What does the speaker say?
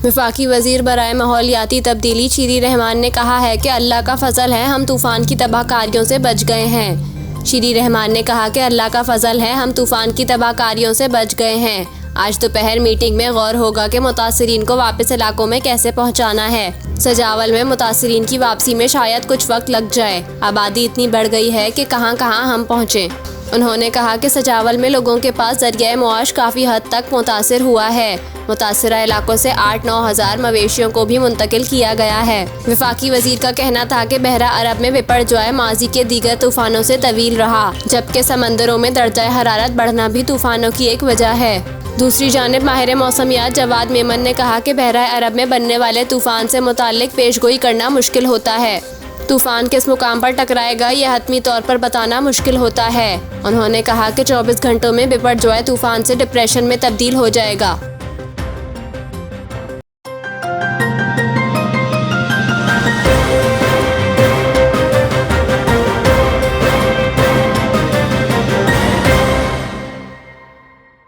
वफाकी वजीर बराए माहौलियाती तब्दीली शीरी रहमान ने कहा है कि अल्लाह का फजल है हम तूफ़ान की तबाहकारियों से बच गए हैं। शीरी रहमान ने कहा कि अल्लाह का फजल है हम तूफ़ान की तबाहकारियों से बच गए हैं। आज दोपहर मीटिंग में गौर होगा कि मुतासिरीन को वापस इलाकों में कैसे पहुंचाना है। सजावल में मुतासिरीन की वापसी में शायद कुछ वक्त लग जाए। आबादी इतनी बढ़ गई है कि कहां कहां हम पहुँचें। उन्होंने कहा कि सजावल में लोगों के पास ज़रिया मुआश काफ़ी हद तक मुतासिर हुआ है। मुतासरा इलाकों से 8-9 हज़ार मवेशियों को भी मुंतकिल किया गया है। वफाकी वजीर का कहना था कि बहरा अरब में बिपरजॉय माजी के दीगर तूफ़ानों से तवील रहा, जबकि समंदरों में दर्जा हरारत बढ़ना भी तूफ़ानों की एक वजह है। दूसरी जानिब माहिर मौसमियात जवाद मेमन ने कहा कि बहरा अरब में बनने वाले तूफ़ान से मुताल्लिक पेशगोई करना मुश्किल होता है। तूफ़ान किस मुकाम पर टकराएगा यह हतमी तौर पर बताना मुश्किल होता है। उन्होंने कहा कि 24 घंटों में बिपरजॉय तूफ़ान से डिप्रेशन में तब्दील हो जाएगा।